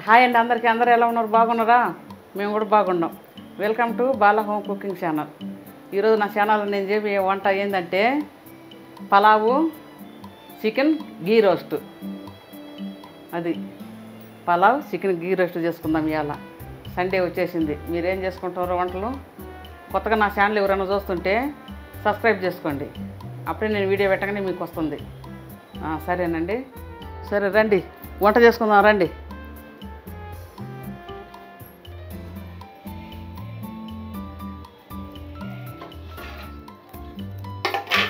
Hi అండి అందరికీ. అందరూ ఎలా ఉన్నారు? బాగున్నారా? మేము కూడా బాగున్నాం. Welcome to Bala home cooking channel. ఈరోజు నా ఛానల్లో నేను చెప్పే వంట ఏంటంటే పలావు చికెన్ గీ రోస్ట్. అది పలావ్ చికెన్ గీ రోస్ట్ చేసుకుందాం. ఇవాళ సండే వచ్చేసింది. మీరేం చేసుకుంటారో వంటలు? కొత్తగా నా ఛానల్ ఎవరైనా చూస్తుంటే సబ్స్క్రైబ్ చేసుకోండి. అప్పుడే నేను వీడియో పెట్టగానే మీకు వస్తుంది. సరేనండి. సరే రండి వంట చేసుకుందాం. రండి.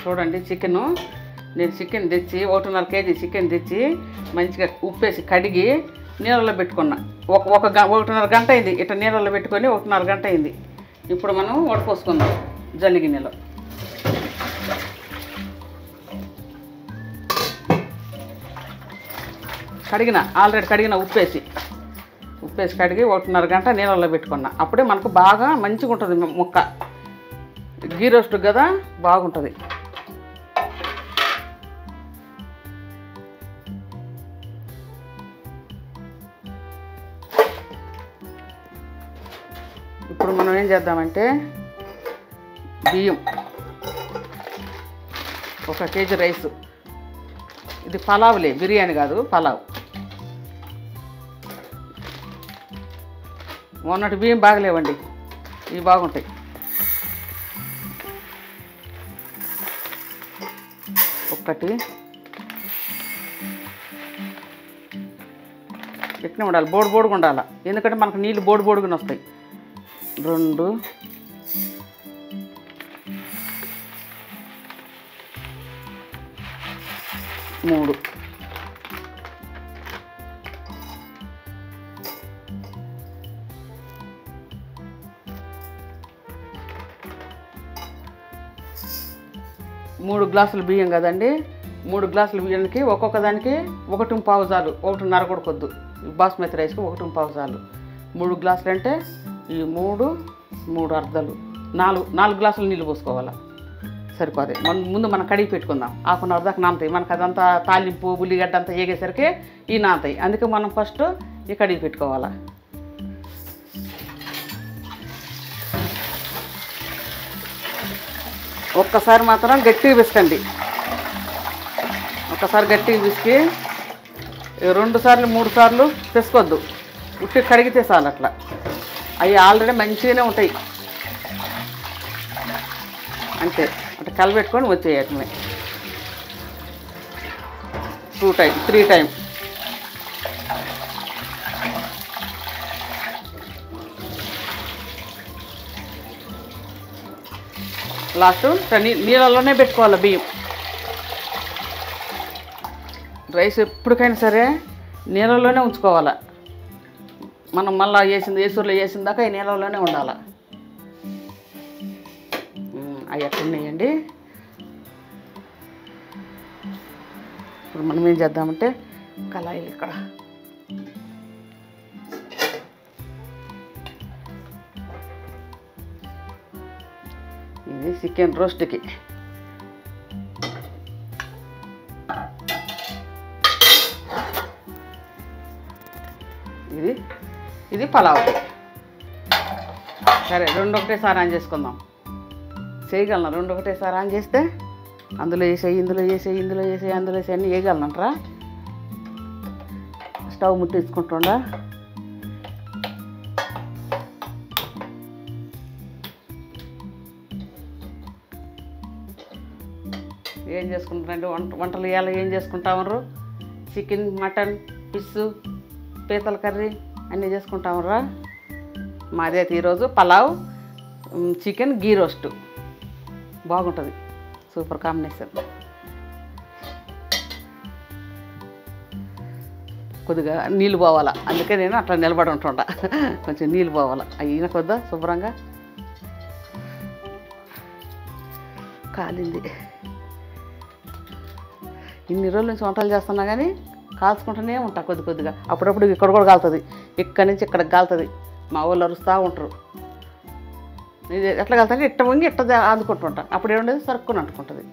చూడండి చికెను. నేను చికెన్ తెచ్చి 1.5 కేజీ చికెన్ తెచ్చి మంచిగా ఉప్పేసి కడిగి నీళ్ళలో పెట్టుకున్నా. 1.5 గంట అయింది. ఇట్లా నీళ్ళలో పెట్టుకొని 1.5 గంట అయింది. ఇప్పుడు మనం వడపోసుకుందాం జల్లి గిన్నెలో. ఆల్రెడీ కడిగిన ఉప్పేసి కడిగి 1.5 గంట నీళ్ళలో పెట్టుకున్నా. అప్పుడే మనకు బాగా మంచిగా ఉంటుంది ముక్క. గీ రోస్ట్ కదా బాగుంటుంది. ఇప్పుడు మనం ఏం చేద్దామంటే బియ్యం 1 కేజీ రైసు. ఇది పలావులే, బిర్యానీ కాదు, పలావ్. మొన్నటి బియ్యం బాగలేవండి, ఇవి బాగుంటాయి. ఒకటి ఎట్లా ఉండాలి, బోడుగా ఉండాలి. ఎందుకంటే మనకు నీళ్ళు బోడుగా వస్తాయి. 2 3 3 గ్లాసులు బియ్యం కదండి. 3 గ్లాసుల బియ్యానికి ఒక్కొక్క దానికి 1.5 చాలు. 1.5 కూడా కొద్దు. బాస్మతి రైస్కి 1.5 చాలు. 3 గ్లాసులు అంటే ఈ 3 అర్ధాలు 4 గ్లాసులు నీళ్ళు పోసుకోవాలి. సరిపోతాయి. ముందు మనం కడిగి పెట్టుకుందాం. 1/2 దాకా నానతాయి. మనకు అదంతా తాలింపు ఉల్లిగడ్డ అంతా ఏగేసరికి ఈ నానతాయి. అందుకే మనం ఫస్ట్ ఈ కడిగి పెట్టుకోవాలి. ఒక్కసారి మాత్రం గట్టిగా పిసకండి. ఒక్కసారి గట్టిగా పిసికి 2 సార్లు 3 సార్లు పిసకొద్దు. ఉట్టి కడిగితే చాలు. అట్లా అవి ఆల్రెడీ మంచిగానే ఉంటాయి. అంతే. అంటే కలబెట్టుకొని వచ్చేయటమే. 2 టైం 3 టైం. లాస్ట్ నీళ్ళలోనే పెట్టుకోవాలి బియ్యం. రైస్ ఎప్పటికైనా సరే నీళ్ళలోనే ఉంచుకోవాలి. మనం మళ్ళీ ఏసూరులో వేసిన దాకా ఈ నీళ్ళలోనే ఉండాలి. అవి ఎట్లున్నాయండి. ఇప్పుడు మనం ఏం చేద్దామంటే కళాయిలు ఇక్కడ ఇది చికెన్ రోస్ట్కి. ఇది పలావ్. సరే 2 ఒకటేసారి ఆన్ చేసుకుందాం. చేయగలను 2 ఒకటేసారి ఆన్ చేస్తే అందులో వేసేయి, ఇందులో వేసేయి, ఇందులో వేసేయి, అందులో వేసేయి అన్నీ వేయగలనంటారా? స్టవ్ ముట్టించుకుంటుండా. ఏం చేసుకుంటారండి వంటలు? ఇవాళ ఏం చేసుకుంటామరు? చికెన్, మటన్, ఫిష్, పీతల కర్రీ అన్నీ చేసుకుంటామరా. మాది అయితే ఈరోజు పలావ్ చికెన్ గీ రోస్ట్. బాగుంటుంది. Super combination. కొద్దిగా నీళ్ళు పోవాలా. అందుకే నేను అట్లా నిలబడి ఉంటుండా. కొంచెం నీళ్ళు పోవాలా. అయిన కొద్దా శుభ్రంగా కాలింది. ఇన్ని రోజుల నుంచి వంటలు చేస్తున్నా కానీ కాల్చుకుంటూనే ఉంటా కొద్దిగా. అప్పుడప్పుడు ఇక్కడ కూడా కాలుతుంది. ఇక్కడి నుంచి ఇక్కడికి కాలుతుంది. మా వాళ్ళు అరుస్తూ ఉంటారు. ఇది ఎట్లా కాలుతుంది? ఇట్ట వంగి ఇట్ట అందుకుంటుంటా. అప్పుడు ఏముండేది సరుక్కుని అంటుకుంటుంది.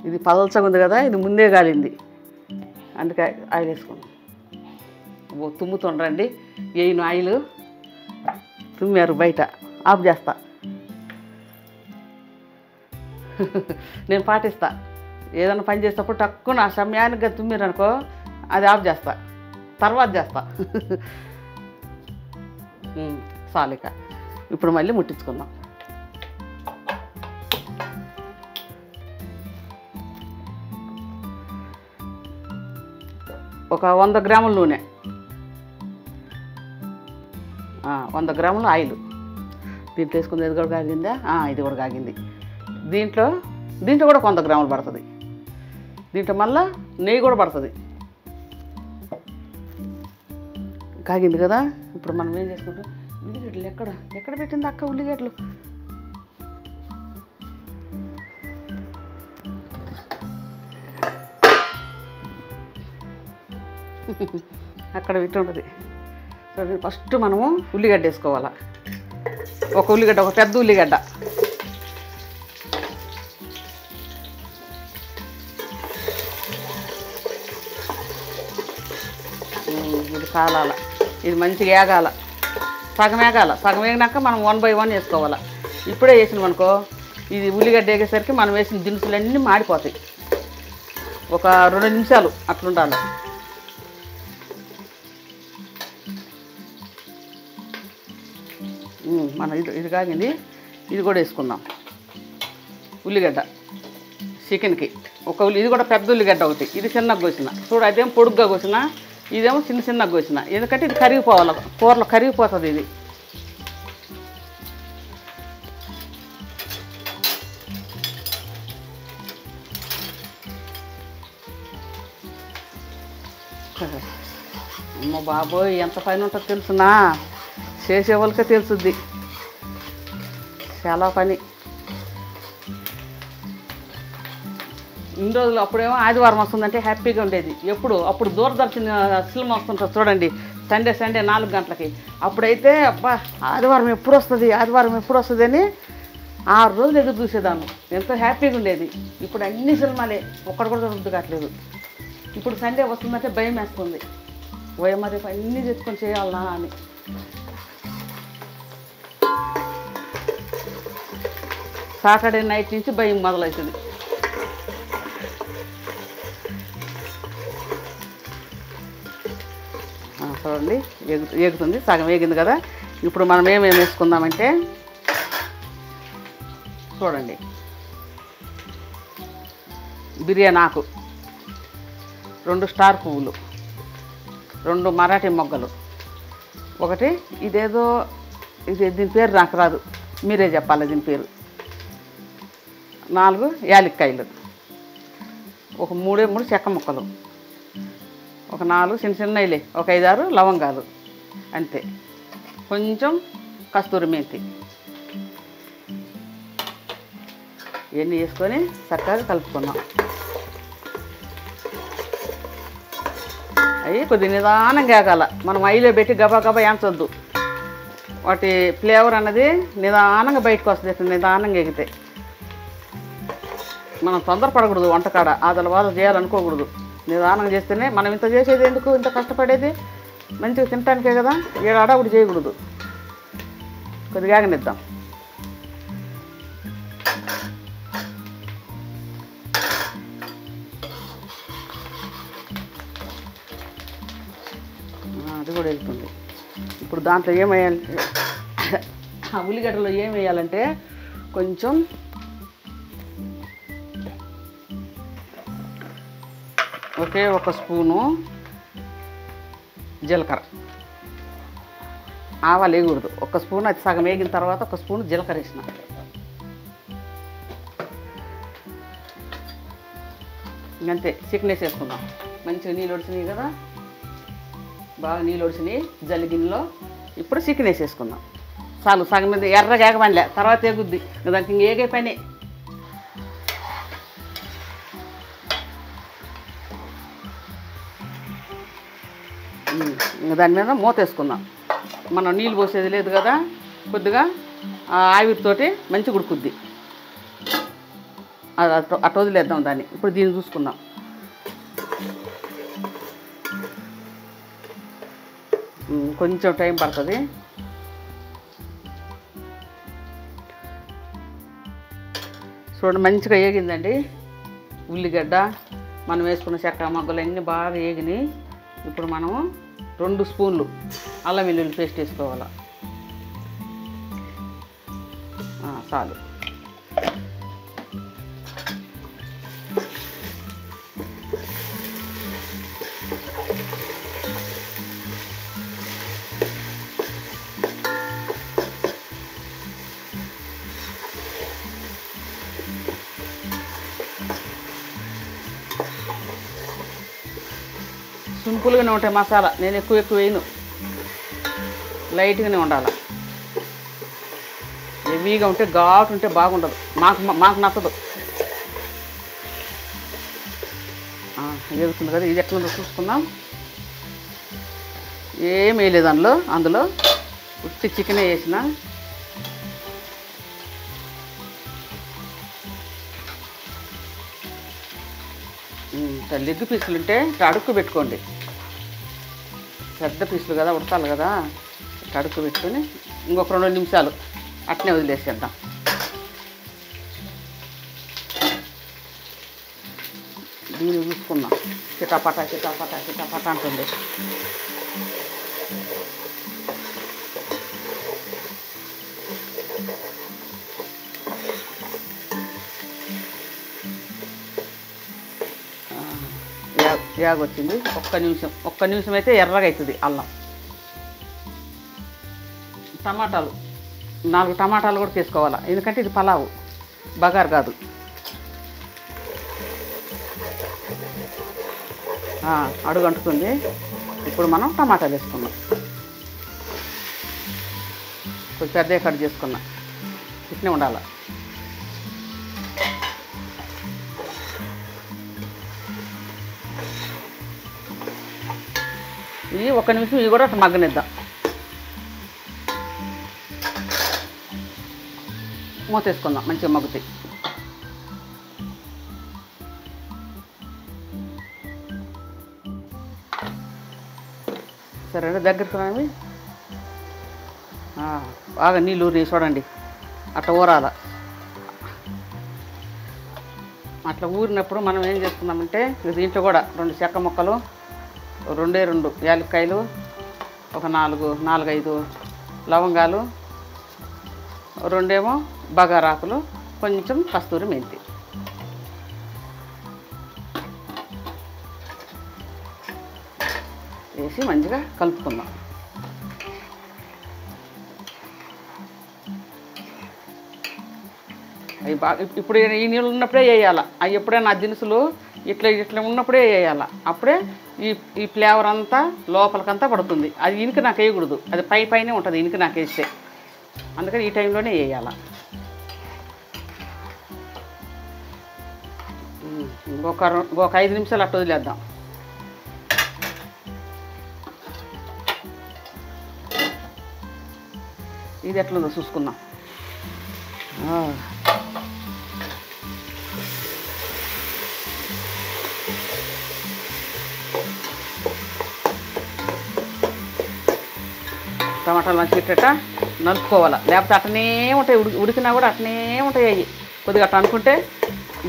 ఇది పలచగా ఉంది కదా, ఇది ముందే కాలింది. అందుకే ఆయిల్ వేసుకున్నాం. ఓ తుమ్ముతుండ్రండి, వేయను ఆయిల్. తుమ్మారు బయట, ఆఫ్ చేస్తా. నేను పాటిస్తా, ఏదైనా పని చేసేటప్పుడు తక్కువ నా సమయానికి తుమ్మిరు అనుకో అది ఆఫ్ చేస్తా, తర్వాత చేస్తా. చాలిక ఇప్పుడు మళ్ళీ ముట్టించుకుందాం. ఒక 100 గ్రాముల నూనె, 100 గ్రాముల ఆయిల్ దీంట్లో వేసుకుంది. ఇది కూడా కాగిందా? ఇది కూడా కాగింది. దీంట్లో కూడా 100 గ్రాములు పడుతుంది. దీంట్లో మళ్ళీ నెయ్యి కూడా పడుతుంది. కాగింది కదా. ఇప్పుడు మనం ఏం చేసుకుంటాం, ఉల్లిగడ్డలు ఎక్కడ పెట్టింది అక్క ఉల్లిగడ్డలు? అక్కడ పెట్టి ఉంటుంది. సరే, ఫస్ట్ మనము ఉల్లిగడ్డ వేసుకోవాలి. ఒక ఉల్లిగడ్డ, ఒక పెద్ద ఉల్లిగడ్డ. ఇది కాలాల, ఇది మంచిగా వేగాల, సగం వేగాల. సగం వేగినాక మనం 1 by 1 వేసుకోవాలి. ఇప్పుడే వేసినాం అనుకో, ఇది ఉల్లిగడ్డ వేగేసరికి మనం వేసిన దినుసులన్నీ మాడిపోతాయి. ఒక 2 నిమిషాలు అట్లుండాలి. మనం ఇది కాగింది, ఇది కూడా వేసుకుందాం. ఉల్లిగడ్డ చికెన్కి ఇది కూడా పెద్ద ఉల్లిగడ్డ ఒకటి. ఇది చిన్నగా కోసిన చూడు, అదేం పొడుగ్గా కోసిన, ఇదేమో చిన్నగా కోసిన. ఎందుకంటే ఇది కరిగిపోవాలి, కూరలో కరిగిపోతుంది ఇది. అమ్మ బాబోయ్, ఎంత పైన ఉంటుందో తెలుసునా? చేసే వాళ్ళకే తెలుసుద్ది, చాలా పని. ఇన్ని రోజులు అప్పుడేమో ఆదివారం వస్తుందంటే హ్యాపీగా ఉండేది. అప్పుడు దూరదర్శన్ సినిమా వస్తుంటుంది చూడండి, సండే 4 గంటలకి. అప్పుడైతే అబ్బా ఆదివారం ఎప్పుడు వస్తుంది అని 6 రోజులు ఎదురు చూసేదాన్ని. ఎంతో హ్యాపీగా ఉండేది. ఇప్పుడు అన్ని సినిమాలే, ఒక్కడు కూడా దొరుకుతు కావట్లేదు. ఇప్పుడు సండే వస్తుందంటే భయం వేస్తుంది. ఓయమ్మ రేపు అన్నీ తెచ్చుకొని చేయాలనా అని. సాటర్డే నైట్ నుంచి భయం మొదలవుతుంది. చూడండి, ఎగుతుంది, సగం వేగింది కదా. ఇప్పుడు మనం ఏమేమి వేసుకుందామంటే చూడండి, బిర్యానీ ఆకు, 2 స్టార్ పువ్వులు, 2 మరాఠీ మొగ్గలు, ఒకటి ఇదేదో దీని పేరు నాకు రాదు, మీరే చెప్పాలి దీని పేరు. 4 యాలక్కాయలు, ఒక 3 చెక్క ముక్కలు, ఒక 4 చిన్నవి, ఒక 5-6 లవంగాలు, అంతే. కొంచెం కస్తూరి మెంతి, ఇవన్నీ వేసుకొని చక్కగా కలుపుకున్నాం. అవి కొద్దిగా నిదానంగా వేగాల. మనం ఆయిల్లో పెట్టి గబా ఏంచొద్దు. వాటి ఫ్లేవర్ అన్నది నిదానంగా బయటకు వస్తుంది. నిదానంగా ఎగితే మనం తొందరపడకూడదు. వంటకాడ ఆదలు చేయాలనుకోకూడదు. నిదానంగా చేస్తేనే మనం ఇంత చేసేది ఎందుకు, ఇంత కష్టపడేది మంచిగా తినటానికే కదా. ఏడాడ చేయకూడదు. కొద్దిగా ఆగనిద్దాం. అది కూడా వెళ్తుంది. ఇప్పుడు దాంట్లో ఏమేయాలి, ఆ ఉల్లిగడ్డలో ఏం వేయాలంటే కొంచెం ఒక స్పూను జీలకర్ర, ఆవాలు వేయకూడదు. 1 స్పూన్, అది సగం వేగిన తర్వాత 1 స్పూన్ జీలకర్ర వేసిన. ఇంకంతే, చికెన్ వేసేసుకుందాం. మంచిగా నీళ్ళు ఒడిచినాయి కదా, బాగా నీళ్ళు ఒడిచినాయి జల్లి గిన్నెలో. ఇప్పుడు చికెన్ వేసేసుకుందాం. చాలు, సగం మీద ఎర్రగా ఏగమనిలే, తర్వాత ఎగుద్ది. దానికి ఇంక ఏగే పని. దాని మీద మూత వేసుకుందాం. మనం నీళ్ళు పోసేది లేదు కదా, కొద్దిగా ఆవిరితోటి మంచిగా ఉడుకుద్ది. అటు వదిలేద్దాం దాన్ని. ఇప్పుడు దీన్ని చూసుకుందాం. కొంచెం టైం పడుతుంది. చూడండి మంచిగా ఏగిందండి. ఉల్లిగడ్డ మనం వేసుకున్న చెక్క మొగ్గలు అన్నీ బాగా ఏగినాయి. ఇప్పుడు మనము 2 స్పూన్లు అల్లం వెల్లుల్లి పేస్ట్ వేసుకోవాలి. చాలు. సింపుల్గానే ఉంటాయి మసాలా. నేను ఎక్కువ వేయను, లైట్గానే ఉండాలి. హెవీగా ఉంటే ఘాటు ఉంటే బాగుండదు, మాకు నచ్చదు. ఎగుతుంది కదా, ఇది ఎట్లా ఉందో చూసుకుందాం. ఏం వేయలేదు అందులో ఉత్తి చికెనే వేసిన. లెగ్ పీసులు ఉంటే అడుక్కు పెట్టుకోండి. పెద్ద పీసులు కదా, ఉడకాలి కదా, అడుక్కు పెట్టుకొని ఇంకొక 2 నిమిషాలు అట్నే వదిలేసేద్దాం. దీన్ని చూసుకుందాం. చిటాపటా చిటాపటా చిటాపటా అంటుంది. యాగొచ్చింది. ఒక్క నిమిషం అయితే ఎర్రగా అవుతుంది అల్లం. టమాటాలు 4 టమాటాలు కూడా తీసుకోవాలి, ఎందుకంటే ఇది పలావు, బగారు కాదు. అడుగు అంటుతుంది. ఇప్పుడు మనం టమాటాలు వేసుకున్నాం. కొంచెం పెద్దగా కట్ చేసుకున్నా, ఇట్నే ఉండాలి. ఇవి 1 నిమిషం ఇవి కూడా మగ్గనిద్దాం. మూతేసుకుందాం, మంచిగా మగ్గుతాయి. సరే దగ్గరికి రావి. బాగా నీళ్ళు ఊరి చూడండి, అట్లా ఊరాల. అట్లా ఊరినప్పుడు మనం ఏం చేసుకుందామంటే దీంట్లో కూడా 2 చెక్క ముక్కలు, 2 యాలక్కాయలు, ఒక 4-5 లవంగాలు, 2 బగారాకులు, కొంచెం కస్తూరి మెంతి వేసి మంచిగా కలుపుకుందాం. అవి బాగా ఇప్పుడు ఈ నీళ్ళు ఉన్నప్పుడే వేయాలి. అవి ఎప్పుడైనా దినుసులు ఇట్లా ఉన్నప్పుడే వేయాలి. అప్పుడే ఈ ఫ్లేవర్ అంతా లోపలికంతా పడుతుంది. అది ఇనికి నాకు వేయకూడదు, అది పైనే ఉంటుంది ఇనికి నాకు వేస్తే. అందుకని ఈ టైంలోనే వేయాలి. ఇంకొక 5 నిమిషాలు అట్టు వదిలేద్దాం. ఇది ఎట్లుందో చూసుకుందాం. టమాటాలు మంచిగా పెట్టేట నలుపుకోవాలి, లేకపోతే అట్నే ఉంటాయి. ఉడికినా కూడా అట్నే ఉంటాయి. అవి కొద్దిగా అట్లా అనుకుంటే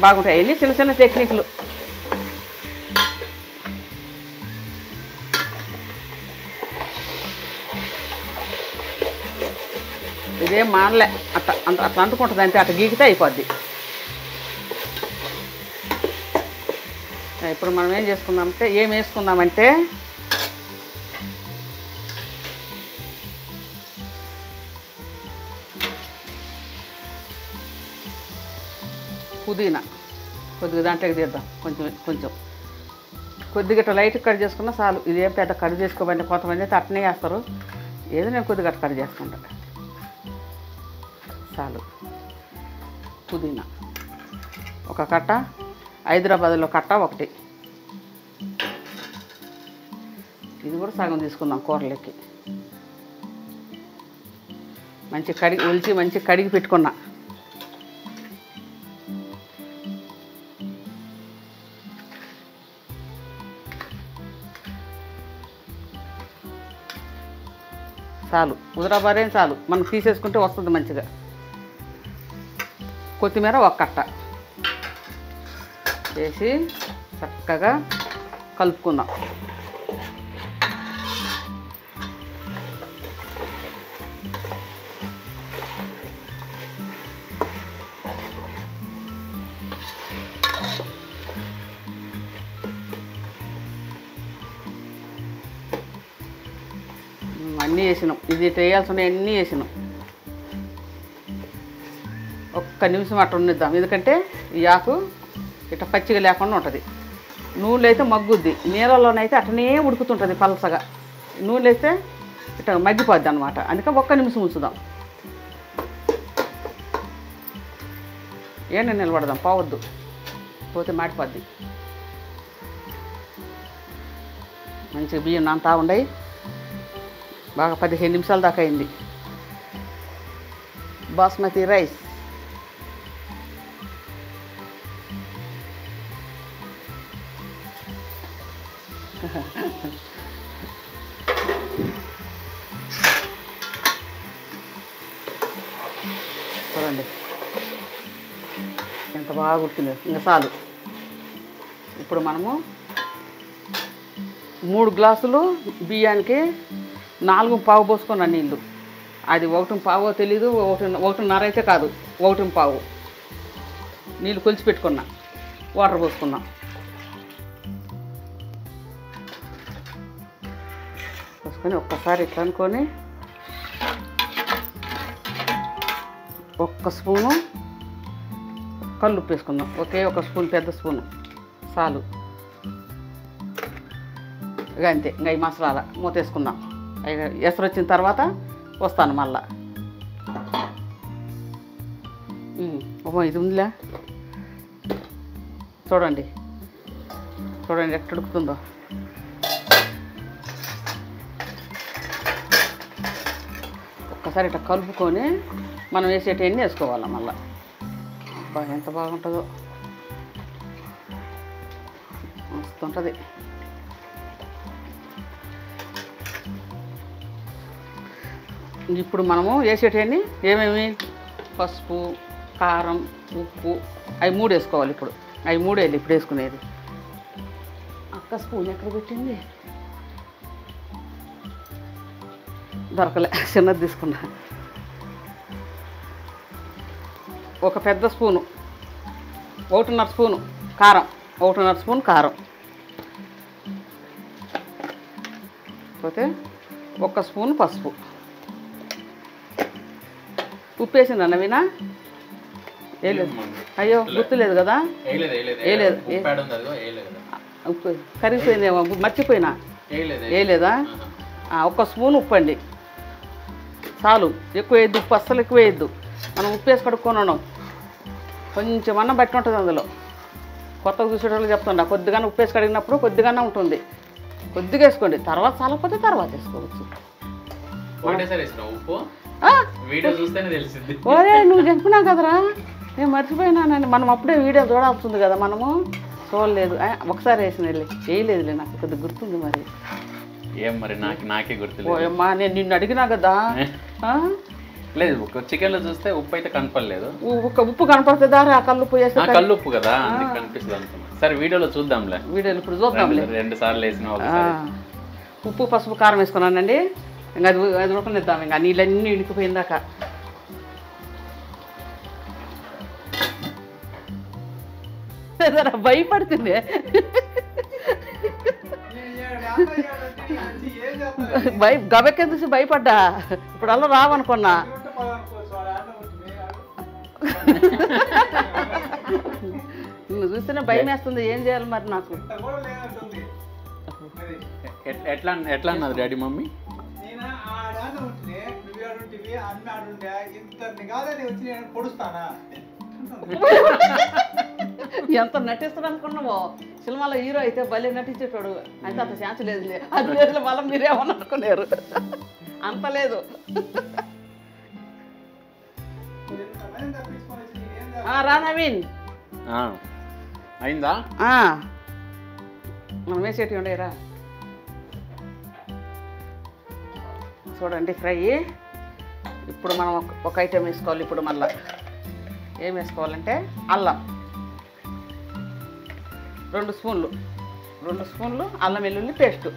బాగుంటాయి. అవి చిన్న టెక్నిక్లు. ఇదేం మానలే, అట్లా అంటుకుంటుంది అంతే. అట్లా గీకితే అయిపోద్ది. ఇప్పుడు మనం ఏం చేసుకుందామంటే వేసుకుందామంటే పుదీనా కొద్దిగా దాంట్లోకి తీద్దాం. కొంచెం కొద్దిగా ఇట్లా లైట్ కట్ చేసుకున్నా చాలు. ఇదేం పెద్ద కట్ చేసుకోమంటే కొంతమంది అయితే అట్నే వేస్తారు. ఏదో నేను కొద్దిగా కట్ చేసుకుంటా చాలు. పుదీనా ఒక కట్ట, హైదరాబాద్లో కట్ట ఒకటి. ఇది కూడా సగం తీసుకుందాం కూరలకి. మంచి కడిగి పెట్టుకున్నా. చాలు, హుజరాబాద్ చాలు, మనం తీసేసుకుంటే వస్తుంది మంచిగా. కొత్తిమీర ఒక కట్ట వేసి చక్కగా కలుపుకుందాం. అన్నీ వేసినాం, ఇది వేయాల్సిన అన్నీ వేసినాం. ఒక్క నిమిషం అట్లా ఉండిద్దాం, ఎందుకంటే ఈ ఆకు ఇట్లా పచ్చిగా లేకుండా ఉంటుంది. నూనెలో అయితే మగ్గుద్ది, నీళ్ళలోనైతే అట్లనే ఉడుకుతుంటుంది పలసగా. నూనెలో అయితే ఇట్లా మగ్గిపోద్ది అనమాట. అందుకే ఒక్క నిమిషం ఉంచుదాం. ఏంటంటే నిలబడదాం, పోవద్దు, పోతే మాడిపోద్ది. మంచిగా బియ్యం నాంతా ఉండయి. బాగా 15 నిమిషాల దాకా అయింది. బాస్మతి రైస్ చూడండి ఎంత బాగా ఉడికింది. ఇంకా చాలు. ఇప్పుడు మనము 3 గ్లాసులు బియ్యానికి 4 పోసుకున్నా నీళ్ళు. అది 1 తెలీదు, 1.5 అయితే కాదు, 1 నీళ్ళు కొలిచి పెట్టుకున్నా. వాటర్ పోసుకున్నా. పోసుకొని ఒక్కసారి ఇట్లా అనుకొని 1 స్పూను కళ్ళు ఉప్పు వేసుకుందాం. ఒకే 1 స్పూన్, పెద్ద స్పూను చాలు. ఇక అంతే. ఇంకా ఈ మసాలా మూతేసుకుందాం. ఎసరు వచ్చిన తర్వాత వస్తాను మళ్ళా. ఇది ఉందిలే, చూడండి చూడండి ఎట్లా ఉడుకుతుందో. ఒక్కసారి ఇట్లా కలుపుకొని మనం వేసేటన్నీ వేసుకోవాలి మళ్ళీ. బాగా ఎంత బాగుంటుందో, మస్తుంటుంది. ఇప్పుడు మనము వేసేటన్నీ ఏమేమి, పసుపు, కారం, ఉప్పు, అవి 3 వేసుకోవాలి. ఇప్పుడు అవి 3 వేయాలి ఇప్పుడు వేసుకునేది. అక్క స్పూన్ ఎక్కడ పెట్టింది, దొరకలే, చిన్నది తీసుకున్నా. 1 పెద్ద స్పూను, 1.5 స్పూను కారం, 1.5 స్పూన్ కారం, పోతే 1 స్పూన్ పసుపు. ఉప్పు వేసిందా నవీనా? వేయలేదు. అయ్యో గుర్తులేదు కదా, వేయలేదు. ఉప్పు కరిగిపోయిందేమో, మర్చిపోయినా. వేయలేదా? 1 స్పూన్ ఉప్పు అండి, చాలు. ఎక్కువ వేయద్దు ఉప్పు, అస్సలు ఎక్కువ వేయద్దు. మనం ఉప్పు వేసి కడుక్కొని ఉన్నాం, కొంచెం అన్నం బట్టి ఉంటుంది అందులో. కొత్తగా చూసేటోళ్ళు చెప్తుండ, కొద్దిగానే ఉప్పు వేసి కడిగినప్పుడు కొద్దిగానే ఉంటుంది, కొద్దిగా వేసుకోండి. తర్వాత చాలకపోతే తర్వాత వేసుకోవచ్చు. ఓరే నువ్వు చెప్పినావు కదరా, నేను మర్చిపోయినానని. మనం అప్పుడే వీడియో చూడాల్సింది కదా, మనము చూడలేదు. ఒకసారి వేసిన వేయలేదులే, నాకు కొద్దిగా గుర్తుంది. మరి ఏం మరి నాకే గుర్తులేదు. ఓయమ్మా, నేను నిన్ను అడిగినా కదా. లేదు, చికెన్లో చూస్తే ఉప్పు అయితే కనపడలేదు. ఉప్పు కనపడుతుందా? ఆ కల్లుప్పు వేస్తే కల్లుప్పు కదా కనిపిస్తుంది అనుకున్నా. సరే వీడియోలో చూద్దాంలే. వీడియోలో ఇప్పుడు చూద్దాంలే. 2 సార్లు వేసిన ఉప్పు, పసుపు, కారం వేసుకున్నానండి. ఇంకా అది ఉడకనిద్దాం. ఇంకా నీళ్ళన్నీ ఇడికిపోయిందాక. భయపడుతుంది. గబెక్కే చూసి భయపడ్డా. ఇప్పుడు అలా రావనుకున్నా. నిన్ను చూస్తేనే భయం వేస్తుంది. ఏం చేయాలి మరి నాకు? ఎట్లా అన్నది డాడీ మమ్మీ? ఎంత నటిస్తాడు అనుకున్నావో. సినిమాలో హీరో అయితే భలే నటించేటోడు. అయితే అంత ఛాన్స్ లేదులే. అది లేదు, మళ్ళీ మీరేమని అనుకున్నారు. అంత లేదు. రా నవీన్. అయిందా? మనం వేసేటి ఉండేరా. చూడండి ఫ్రై. ఇప్పుడు మనం ఒక ఐటెం వేసుకోవాలి. ఇప్పుడు మళ్ళీ ఏం వేసుకోవాలంటే అల్లం 2 స్పూన్లు అల్లం వెల్లుల్లి పేస్టు.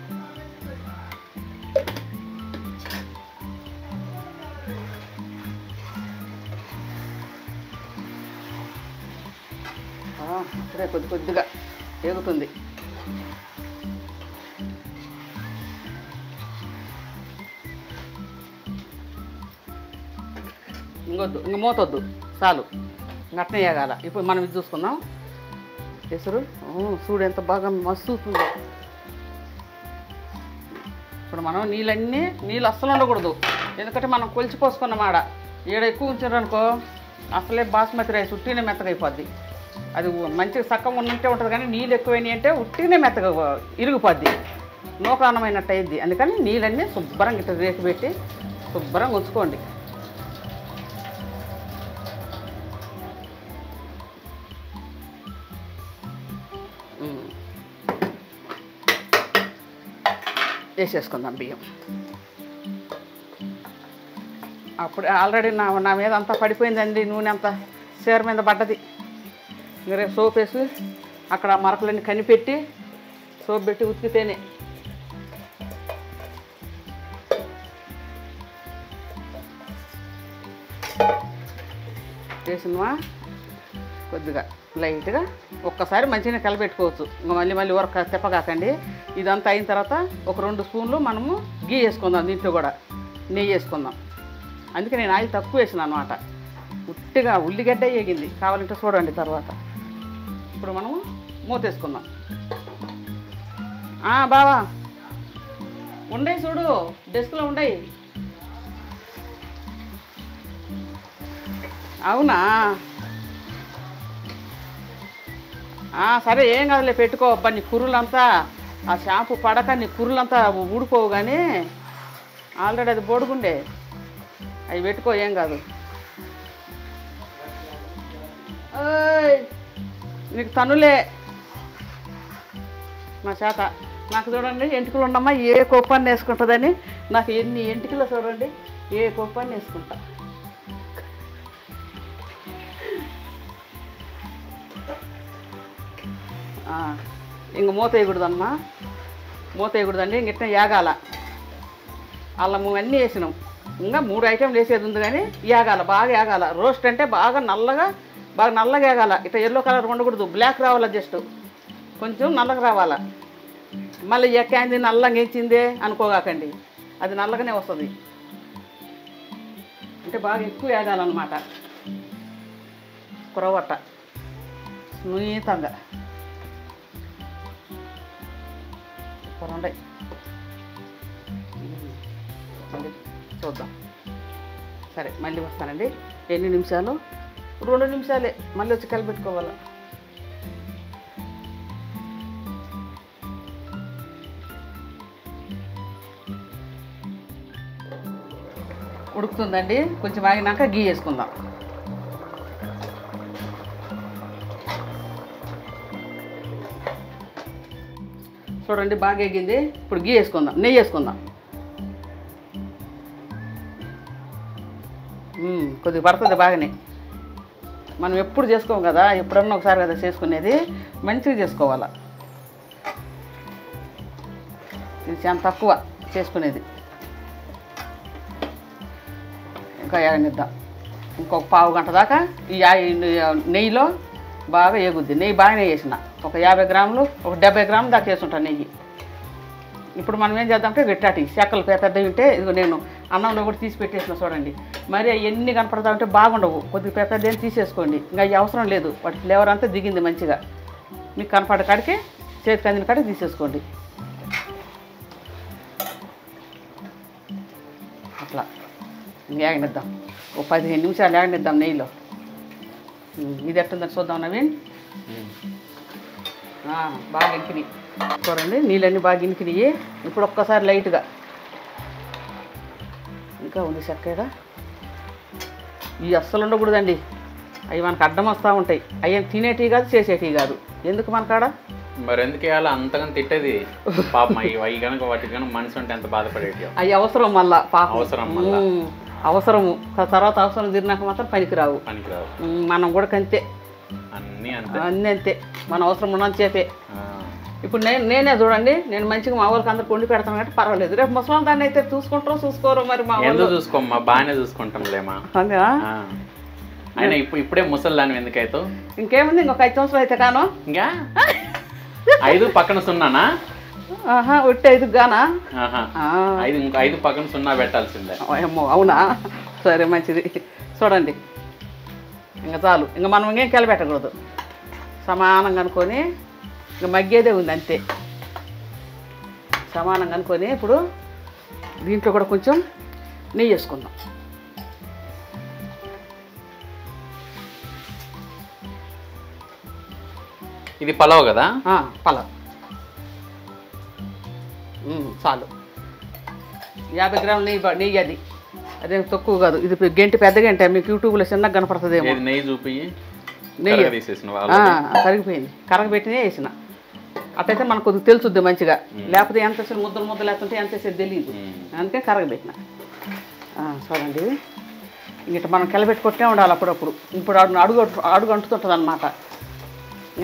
ఇప్పుడే కొద్దిగా వేగుతుంది. ఇంకొద్దు, ఇంక మూతొద్దు, చాలు, గట్నే వేగాల. ఇప్పుడు మనం ఇది చూసుకుందాం. ఎసురు చూడు ఎంత బాగా మస్తుతుంది. ఇప్పుడు మనం నీళ్ళు అస్సలు ఉండకూడదు, ఎందుకంటే మనం కొలిచిపోసుకున్నాం ఆడ. ఈడ ఎక్కువ ఉంచారనుకో అసలే బాస్మతి రైస్ ఉట్టినే మెత్తగా అయిపోద్ది. అది మంచిగా సక్కం ఉన్నట్టే ఉంటుంది, కానీ నీళ్ళు ఎక్కువైనాయి అంటే ఉట్టినే మెత్తగా ఇరిగిపోద్ది, నూకానమైనట్టు అయింది. అందుకని నీళ్ళన్నీ శుభ్రంగా ఇట్లా రేకు పెట్టి శుభ్రంగా ఉంచుకోండి. వేసేసుకుందాం బియ్యం. అప్పుడు ఆల్రెడీ నా మీద అంతా పడిపోయిందండి, నూనె అంతా చీర మీద పడ్డది. రేపు సోప్ వేసి అక్కడ మరకలన్నీ కనిపెట్టి సోప్ పెట్టి ఉతికితేనే. వేసినవా కొద్దిగా లైట్గా ఒక్కసారి మంచిగా కలిపెట్టుకోవచ్చు. ఇంకా మళ్ళీ ఊరక తిప్పగాకండి. ఇదంతా అయిన తర్వాత ఒక 2 స్పూన్లు మనము గీ వేసుకుందాం. దీంట్లో కూడా నెయ్యి వేసుకుందాం. అందుకే నేను ఆయిల్ తక్కువ వేసిన అనమాట. ఉట్టిగా ఉల్లిగడ్డ వేగింది, కావాలంటే చూడండి తర్వాత. ఇప్పుడు మనము మూతేసుకుందాం. బావా ఉండయి చూడు, డెస్క్లో ఉండయి. అవునా, సరే ఏం కాదులే, పెట్టుకో. అబ్బా నీ కుర్రులంతా ఆ షాంపూ పడక నీ కుర్రులంతా ఊడిపోవు, కానీ ఆల్రెడీ అది బొడుగుండే. అవి పెట్టుకో, ఏం కాదు. నీకు తనులే నా చేత. నాకు చూడండి ఎంటికలు ఉండమ్మా, ఏ కొప్పాన్ని వేసుకుంటుందని. నాకు ఎన్ని ఎంటికలు చూడండి, ఏ కొప్పాన్ని వేసుకుంటా. ఇంక మూత వేయకూడదమ్మా, మూత వేయకూడదండి. ఇంక ఇట్లా యాగాల. అల్లము అన్నీ వేసినాం. ఇంకా 3 ఐటెంలు వేసేది ఉంది, కానీ యాగాల, బాగా యాగాల. రోస్ట్ అంటే బాగా నల్లగా వేగాల. ఇట్లా ఎల్లో కలర్ ఉండకూడదు, బ్లాక్ రావాలా, జస్ట్ కొంచెం నల్లగా రావాలా. మళ్ళీ ఎక్కింది నల్లగా వేయించిందే అనుకోగాకండి, అది నల్లగానే వస్తుంది. అంటే బాగా ఎక్కువ వేగాలన్నమాట. కురవట్ట సునీతంగా ఉండే. మళ్ళీ చూద్దాం. సరే మళ్ళీ వస్తానండి. ఎన్ని నిమిషాలు? 2 నిమిషాలే. మళ్ళీ వచ్చి కలిపెట్టుకోవాలి. ఉడుకుతుందండి, కొంచెం ఆగినాక గీ వేసుకుందాం. చూడండి బాగా ఎగింది. ఇప్పుడు గీ వేసుకుందాం, నెయ్యి వేసుకుందాం. కొద్దిగా పడుతుంది బాగానే. మనం ఎప్పుడు చేసుకోం కదా, ఎప్పుడన్నా ఒకసారి కదా చేసుకునేది. మంచిగా చేసుకోవాలా. ఇది చాలా తక్కువ చేసుకునేది. ఇంకా ఏగనిద్దాం. ఇంకొక పావు గంట దాకా ఈ నెయ్యిలో బాగా ఏగుద్ది. నెయ్యి బాగానే వేసిన ఒక 50 గ్రాములు, ఒక 70 గ్రాములు దాకా వేసుంటాను నెయ్యి. ఇప్పుడు మనం ఏం చేద్దామంటే గట్టాటి చెక్కలు పెద్దవి ఉంటే ఇదిగో నేను అన్నంలో కూడా తీసి పెట్టేసిన చూడండి. మరి ఎన్ని కనపడతామంటే బాగుండవు. కొద్దిగా పెద్దదేం తీసేసుకోండి. ఇంకా అవి అవసరం లేదు, వాటి ఫ్లేవర్ అంతా దిగింది మంచిగా. మీకు కనపడే కాడికి చేతికి అందిన కాడికి తీసేసుకోండి. అట్లా ఏగనిద్దాం. ఓ 15 నిమిషాలు ఏగనిద్దాం నెయ్యిలో. ఇది ఎట్టుందని చూద్దాం నవీన్. బాగా ఇంకినాయి చూడండి, నీళ్ళన్నీ బాగా ఇంకినాయి. ఇప్పుడు ఒక్కసారి లైట్గా ఇంకా ఉంది చక్కగా. ఇవి అస్సలు ఉండకూడదండి, అవి మనకు అడ్డం వస్తూ ఉంటాయి. అవి తినేటివి కాదు, చేసేటివి కాదు. ఎందుకు మనకాడ మరి ఎందుకు వేయాలి అంతగా తిట్టేది పాపం అవి కనుక వాటికి కనుక మనసు ఉంటే ఎంత బాధపడేటి. అవి అవసరం మళ్ళా పాపం. అవసరం మళ్ళా అవసరము తర్వాత అవసరం తీరినాక మాత్రం పనికిరావు. మనం కూడా అంతే, అన్నీ అంతే అన్నీ అంతే. మన అవసరం ఉన్నంతసేపే. ఇప్పుడు నేనే చూడండి, నేను మంచిగా మా వాళ్ళకి అందరికి వండి పెడతాను కాబట్టి పర్వాలేదు. రేపు ముసలాం దాన్ని అయితే చూసుకోరు మరి. మా ఎందుకు చూసుకోమ్మా, బాగానే చూసుకుంటాంలేమా. అయినా ఇప్పుడే ముసలి దాన్ని ఎందుకు అవుతావు? ఇంకేముంది, ఇంకొక 5 సంవత్సరాలు అయితే కాను. ఇంకా 5 పక్కన సున్నానా? ఒట్టి 5 గానా? 5 ఇంకా 5 పక్కన సున్నా పెట్టాల్సిందే. ఏమో అవునా? సరే మంచిది. చూడండి ఇంకా చాలు, ఇంకా మనం ఇంకేం కెలబెట్టకూడదు. సమానంగా అనుకొని ఇంకా మగ్గేదే ఉంది అంతే. సమానంగా అనుకొని ఇప్పుడు దీంట్లో కూడా కొంచెం నెయ్యి వేసుకుందాం. ఇది పలావ్ కదా? పలావ్ చాలు. 50 గ్రాముల నెయ్యి. అది అదేం తక్కువ కాదు. ఇది గంటి పెద్ద గంట, మీకు యూట్యూబ్లో చిన్నగా కనపడుతుందేమో. నెయ్యి చూపి నెయ్యి కరిగిపోయింది, కరగబెట్టినే వేసిన. అట్టయితే మనకు కొద్దిగా తెలుసుద్ది మంచిగా. లేకపోతే ఎంత ముద్దలు లేకుంటే ఎంత వేసేది తెలియదు. అందుకే కరగబెట్టిన. చూడండి ఇంక మనం కెలబెట్టుకుంటే ఉండాలి అప్పుడప్పుడు. ఇప్పుడు అడుగు అంటుతుంటుంది అన్నమాట.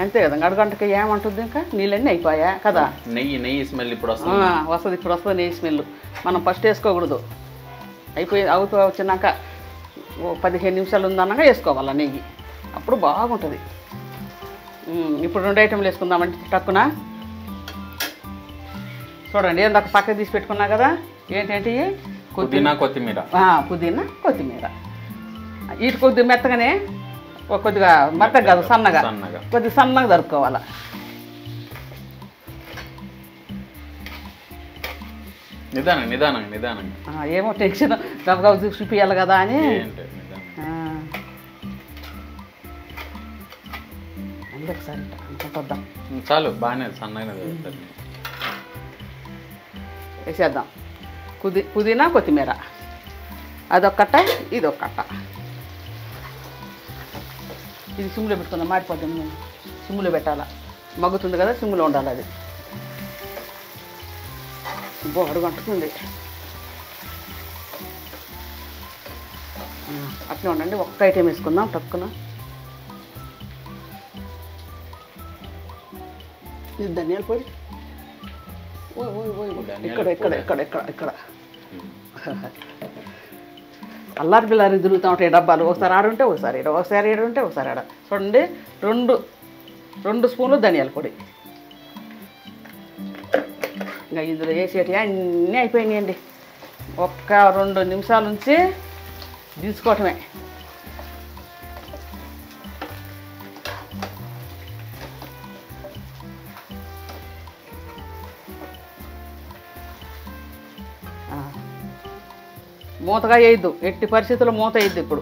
అంతే కదా, అడుగంటకి ఏమంటుంది, ఇంకా నీళ్ళన్నీ అయిపోయా కదా. నెయ్యి స్మెల్ ఇప్పుడు వస్తుంది. ఇప్పుడు వస్తుంది నెయ్యి స్మెల్. మనం ఫస్ట్ వేసుకోకూడదు. అవుతూ వచ్చినాక 15 నిమిషాలు ఉందన్నాక వేసుకోవాలి నెయ్యి. అప్పుడు బాగుంటుంది. ఇప్పుడు 2 ఐటెంలు వేసుకుందామంటే టక్కున. చూడండి ఏందాక పక్కకు తీసి పెట్టుకున్నా కదా. ఏంటంటే పుదీనా కొత్తిమీర. పుదీనా కొత్తిమీర. వీటి కొద్దిగా మెత్తగానే, కొద్దిగా మెత్తగా కాదు సన్నగా, కొద్దిగా సన్నగా దొరుకుకోవాలి. నిదానంగా ఏమో టెన్షన్ గబగబా చూపియాలి కదా అని. ఒకసారి అంటుద్దాం. చాలు, బాగానే సన్నగా వేసేద్దాం. పుదీనా కొత్తిమీర అదొక్కట, ఇదొక్కట. ఇది సిమ్లో పెట్టుకుందాం, మాడిపోతుంది. సిమ్లో పెట్టాలా, మగ్గుతుంది కదా, సిమ్లో ఉండాలి. అది అడుగు అంటుతుంది. అట్లా ఉండండి. ఒక్క ఐటెం వేసుకుందాం టక్కున. ఇది ధనియాల పొడి. ఇక్కడ అల్లారి బిల్లారి తిరుగుతూ ఉంటాయి డబ్బాలు. ఒకసారి ఆడుంటే ఒకసారి ఈడ, ఒకసారి ఏడుంటే ఒకసారి ఆడ. చూడండి 2 స్పూన్లు ధనియాల పొడి. ఇంకా ఇందులో వేసేటి అన్నీ అయిపోయినాయండి. ఒక్క 2 నిమిషాల నుంచి తీసుకోవటమే. మూతగా వేయద్దు, ఎట్టి పరిస్థితుల్లో మూత వేయద్దు ఇప్పుడు.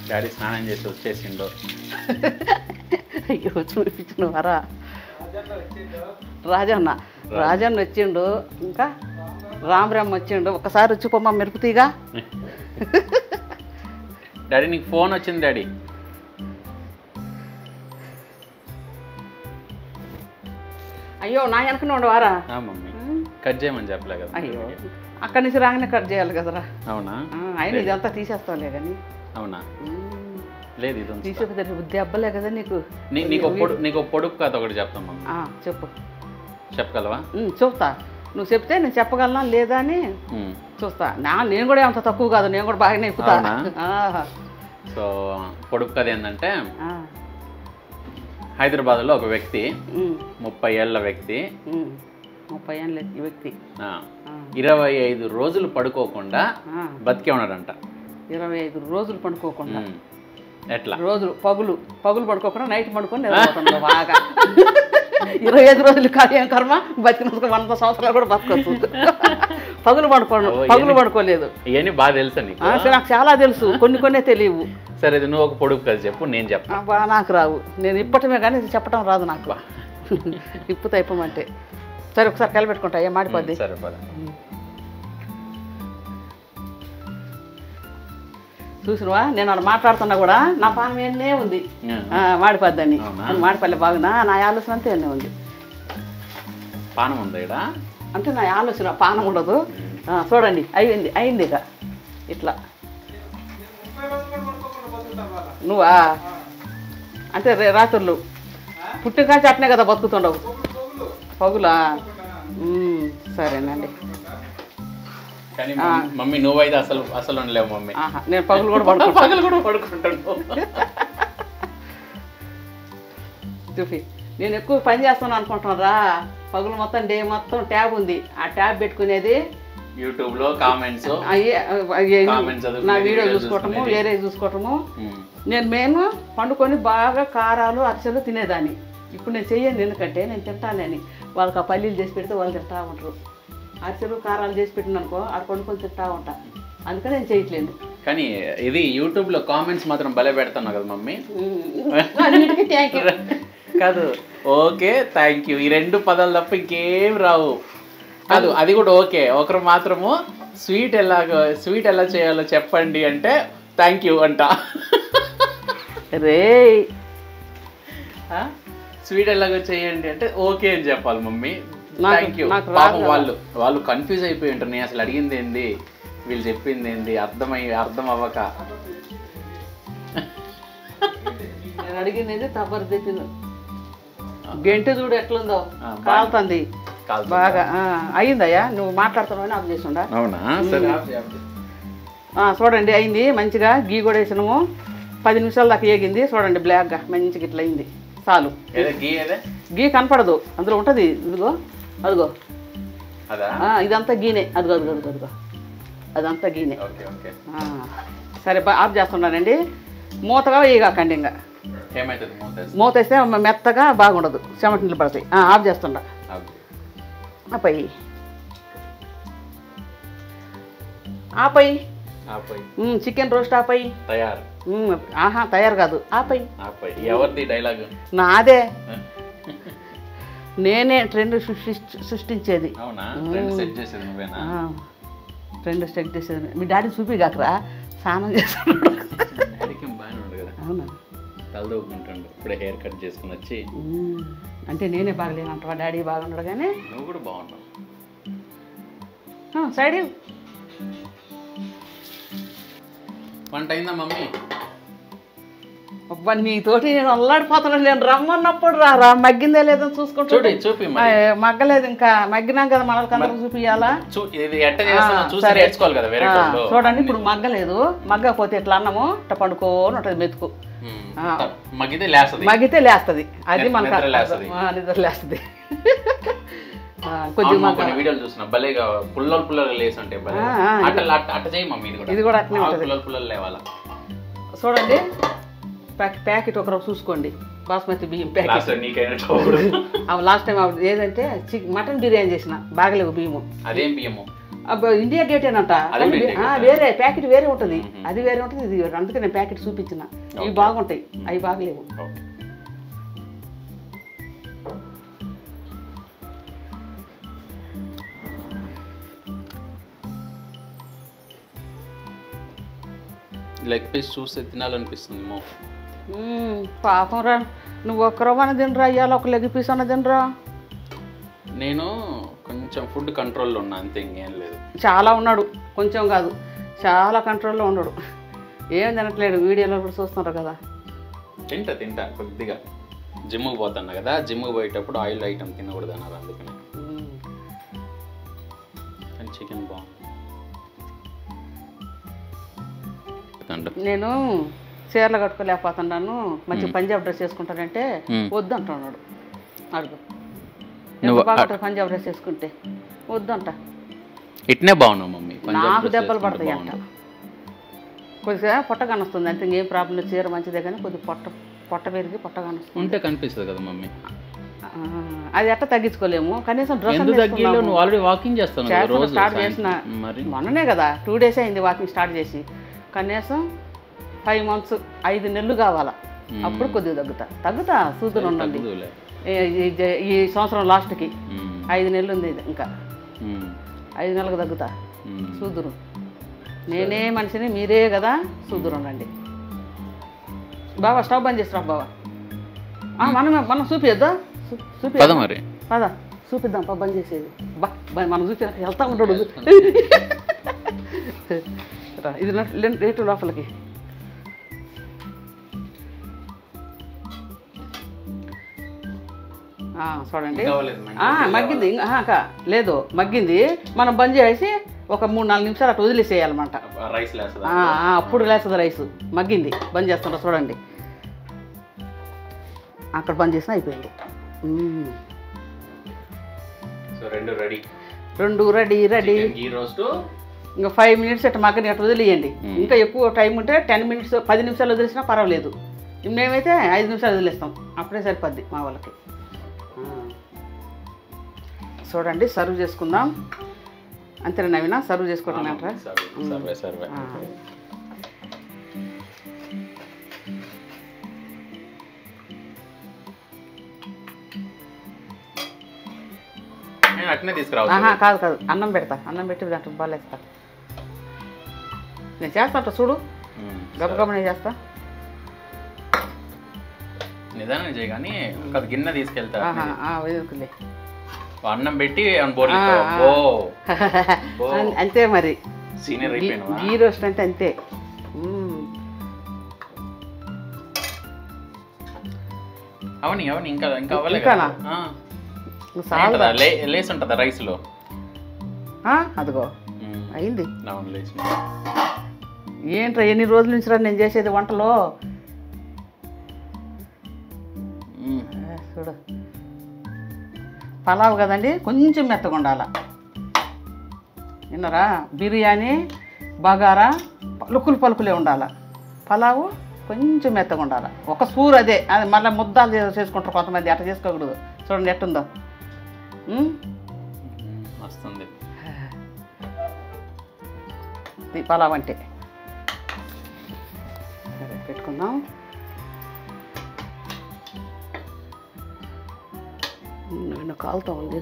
డాడీ స్నానం చేసి వచ్చేసిండు. అయ్యో చూపించిన వారా. రాజన్న వచ్చిండు, ఇంకా రామరామ్ వచ్చిండు. ఒకసారి వచ్చి పొమ్మ మెరుపుతీగా. డాడీ నీకు ఫోన్ వచ్చింది డాడీ. అయ్యో నా వెనకనే ఉండవారా? మమ్మీ కట్ చేయమని చెప్పలే కదా. అయ్యో అక్కడి నుంచి రాగానే కట్ చేయాలి కదరా. అవునా? అయినా ఇదంతా తీసేస్తావులే కానీ. అవునా? లేదు ఇది తీసేపోతే బుద్ధి అబ్బలే కదా నీకు. నీకు పొడుపు కథ ఒకటి చెప్తాం మమ్మీ. చెప్పు. చెప్పగలవా? చెప్తా. నువ్వు చెప్తే నేను చెప్పగలనా లేదా అని చూస్తా. నేను కూడా అంత తక్కువ కాదు, నేను కూడా బాగానే ఎక్కుతా. సో పొడుపు కథ ఏంటంటే, హైదరాబాద్లో ఒక వ్యక్తి, 30 ఏళ్ళ వ్యక్తి, 30 ఏళ్ళ వ్యక్తి 25 రోజులు పడుకోకుండా బతికే ఉన్నాడంట. 25 రోజులు పడుకోకుండా? ఎట్లా? రోజులు పగులు పడుకోకుండా నైట్ పడుకొని నిద్రపోతుంది బాగా. 25 రోజులు కాదు, ఏం కర్మ, బతికినందుకు 100 సంవత్సరాలు కూడా బతకొచ్చు. పగులు పడుకోలేదు. ఇవన్నీ బాగా తెలుసా నీకు? నాకు చాలా తెలుసు, కొన్ని తెలియవు. సరే నువ్వు ఒక పొడుపు కథ చెప్పు, నేను చెప్పా. నాకు రావు, నేను ఇప్పటమే కానీ చెప్పటం రాదు నాకు. ఇప్పుతా ఇప్పమంటే. సరే ఒకసారి కలిపెట్టుకుంటా, ఏం మాడిపోద్ది. సరే పద. చూసినవా నేను అక్కడ మాట్లాడుతున్నా కూడా నా పానం ఏనే ఉంది మాడిపోద్దని మాడిపల్లి బాగుందా నా ఆలోచన అంతే ఏనే ఉంది. పానం ఉంది అంటే నా ఆలోచన పానం ఉండదు. చూడండి అయింది ఇక ఇట్లా. నువ్వా అంటే రాత్రులు పుట్టినకాంచి అట్నే కదా బతుకుతుండవు పగులా? సరేనండి. మమ్మీ నువ్వైతే అసలు ఉండలేవు మమ్మీ. నేను పగులు కూడా పడుకుంటాను. చూపి నేను ఎక్కువ పని చేస్తాను అనుకుంటున్నారా? పగులు మొత్తం డే మొత్తం ట్యాబ్ ఉంది. ఆ ట్యాబ్ పెట్టుకునేది యూట్యూబ్ లో కామెంట్స్ నా వీడియో చూసుకోవటము వేరే చూసుకోవటము. నేను మెయిన్ పండుకొని బాగా కారాలు అరిసెలు తినేదాన్ని. ఇప్పుడు నేను చెయ్యను, ఎందుకంటే నేను తింటానని. వాళ్ళకి ఆ పల్లీలు చేసి పెడితే వాళ్ళు తింటా ఉంటారు. అరిసెలు కారాలు చేసి పెట్టిన అనుకో ఆడ పండుకొని తింటా ఉంటా. అందుకని నేను చేయట్లేదు. కానీ ఇది యూట్యూబ్ లో కామెంట్స్ మాత్రం భలే పెడుతున్నావు కదా మమ్మీ. థ్యాంక్ యూ కాదు ఓకే థ్యాంక్ యూ ఈ 2 పదాలు తప్ప ఇంకేం రావు. కాదు అది కూడా ఓకే. ఒకరు మాత్రము స్వీట్ ఎలా చేయాలో చెప్పండి అంటే థ్యాంక్ యూ అంట. రే స్వీట్ ఎలాగో చేయండి అంటే ఓకే అని చెప్పాలి మమ్మీ. Thank you. పాపం వాళ్ళు కన్ఫ్యూజ్ అయిపోయి ఉంటారు. నేను అసలు అడిగింది ఏంది వీళ్ళు చెప్పింది ఏంది అర్థం అవ్వక. నేను అడిగింది తప్పరు తెచ్చింది. గంటె చూడు ఎట్లుందో కాలుతుంది బాగా. అయిందయ్యా నువ్వు మాట్లాడుతున్నావు ఆఫ్ చేసి ఉండా. అవునా? చూడండి అయింది మంచిగా. గీ కూడా వేసినాము. 10 నిమిషాల దాకా ఏగింది. చూడండి బ్లాక్గా మంచిగా ఇట్లా అయింది. చాలు. గీ కనపడదు అందులో ఉంటుంది. ఇదిగో అదిగో ఇదంతా గీనే. అదిగో అదిగో అదిగో అదిగో అదంతా గీనే. సరే ఆఫ్ చేస్తున్నానండి. మూతగా వేయగాకండి. ఇంకా మూత వేస్తే మెత్తగా బాగుండదు, చెమట నీళ్ళు పడతాయి. ఆఫ్ చేస్తుండ. ఆపై చికెన్ రోస్ట్ ఆపై. తయారు కాదు ఆపై. ఎవరిది డైలాగ్? నాదే. నేనే ట్రెండ్ సృష్టించేది. ట్రెండ్ సెట్ చేసేది. మీ డాడీ చూపిగాకరా స్నానం చేస్తాడు. అవునా? తలదూకుంటాడు. ఇప్పుడే హెయిర్ కట్ చేసుకుని వచ్చి. అంటే నేనే బాగలేనంటావా? డాడీ బాగున్నాడు కానీ నువ్వు కూడా బాగున్నావు. సైడ్ వంట అయిందా మమ్మీ? నీతోటి నేను అల్లాడిపోతున్నాను. నేను రమ్మన్నప్పుడు రా మగ్గిందే లేదో చూసుకుంటూ చూపి. మగ్గలేదు ఇంకా. మగ్గినాం కదా మనకి అందరం చూపియాలా? చూడండి ఇప్పుడు మగ్గలేదు. మగ్గకపోతే ఇట్లా అన్నము ఇట్లా పండుకోని ఉంటుంది మెతుకు. మగ్గితే లేస్తుంది. అది మనకు నిద్ర లేస్తుంది. కొద్దిగా వీడియోలు చూసిన భలేగా పుల్లలు లేసి ఉంటాయి. ఇది కూడా అట్నే పుల్లలు లేవాలా? చూడండి ప్యాకెట్ ఒకరోజు చూసుకోండి. బాస్మతి బియ్యం ప్యాకెట్. లాస్ట్ టైం ఏదంటే మటన్ బిర్యానీ చేసిన బాగలేవు బియ్యము. అదేం బియ్యము? ఇండియా గేట్ ఏనంట. వేరే ప్యాకెట్ వేరే ఉంటుంది. అది వేరే ఉంటుంది ఇది వేరే. అందుకే నేను ప్యాకెట్ చూపించిన. ఇవి బాగుంటాయి, అవి బాగలేవు. లెగ్ పీస్ చూస్తే తినాలనిపిస్తుంది. పాపం రా, నువ్వు ఒక్కరోమని తినరా, ఇవాళ ఒక లెగ్ పీస్ అన్న తినరా. నేను కొంచెం ఫుడ్ కంట్రోల్లో ఉన్నా అంతే, ఇంకేం లేదు. చాలా ఉన్నాడు, కొంచెం కాదు చాలా కంట్రోల్లో ఉన్నాడు. ఏం తినట్లేడు, వీడియోలో కూడా చూస్తున్నారు కదా. తింటా కొద్దిగా. జిమ్కి పోతున్నా కదా, జిమ్కి పోయేటప్పుడు ఆయిల్ ఐటమ్ తినకూడదు అన్నారు, అందుకని. కానీ చికెన్ బాగుంది. నేను చీరలు కట్టుకోలేకపోతున్నాను, మంచి పంజాబ్ డ్రెస్ వేసుకుంటానంటే వద్దు అంటున్నాడు. అడుగు, బాగుంటుంది పంజాబ్ డ్రెస్ వేసుకుంటే. వద్దంట. ఇట్నే బాగున్నావు మమ్మీ, నాకు దెబ్బలు పడతాయి అంట. కొద్దిగా పొట్ట కానొస్తుంది అంతే, ఇంకేం ప్రాబ్లం లేదు. చీర మంచిదే కానీ కొద్దిగా పొట్ట పెరిగి పొట్ట కానొస్తుంది. ఉంటే కనిపిస్తుంది కదా మమ్మీ. అది ఎట్లా తగ్గించుకోలేము, కనీసం డ్రెస్ నువ్వు ఆల్రెడీ వాకింగ్ చేస్తాను స్టార్ట్ చేసిన మొన్ననే కదా, 2 days అయింది వాకింగ్ స్టార్ట్ చేసి. కనీసం 5 months 5 నెలలు కావాలా, అప్పుడు కొద్దిగా తగ్గుతా సూదులు ఉండండి. ఈ సంవత్సరం లాస్ట్కి 5 నెలలు ఉంది, ఇంకా 5 నెలలకు తగ్గుతా సూదురు. నేనే మనిషిని మీరే కదా చూదురండి. బావా స్టవ్ బంద్ చేసిరా బావా. మనం చూపిద్దా పద మరి పద చూపిద్దాం బంద్ చేసేది. మనం చూపి వెళ్తా ఉంటాడు. ఇది రేటు లోపలికి చూడండి. మగ్గింది లేదు, మగ్గింది. మనం బంద్ చేసి ఒక 3-4 నిమిషాలు అటు వదిలేసేయాలన్నమాట. అప్పుడు లేస్తుంది రైస్. మగ్గింది, బంద్ చేస్తుంటా చూడండి. అక్కడ బంద్ చేసినా అయిపోయింది. రెండు రెడీ. ఇంకా 5 మినిట్స్ అట్లా మగ్గని అట్లా వదిలేయండి. ఇంకా ఎక్కువ టైం ఉంటే 10 మినిట్స్ 10 నిమిషాలు వదిలేసినా పర్వాలేదు. మేమైతే 5 నిమిషాలు వదిలేస్తాం, అప్పుడే సరిపోద్ది మా వాళ్ళకి. చూడండి సర్వ్ చేసుకుందాం. అంతేనా నవీనా? సర్వ్ చేసుకోవటం అంటారా? కాదు, అన్నం పెడతా. అన్నం పెట్టి దాంట్లో బాలేస్తా. నేను చేస్తా చూడు, గబగబ నేను చేస్తా. నిదానం చేయ కానీ గిన్నె తీసుకెళ్తా. అన్నం పెట్టి అంతే మరి. సీనియర్ గీ రోస్ట్ అంటే అంతే. అవని ఇంకా లేస్ ఉంటుందా రైస్ లో? అదిగో అయింది. ఏంట్రా ఎన్ని రోజుల నుంచి రా నేను చేసేది వంటలో. చూడు పలావ్ కదండి, కొంచెం మెత్తగా ఉండాల. విన్నారా? బిర్యానీ బగారా పలుకులే ఉండాల. పలావు కొంచెం మెత్తగా ఉండాలి. ఒక స్పూర్ అదే, అది మళ్ళీ ముద్దాలు చేసుకుంటారు కొంతమంది, అట్లా చేసుకోకూడదు. చూడండి ఎట్టుందో వస్తుంది పలావ్ అంటే. సరే పెట్టుకుందాం. కాలుతా ఉంది.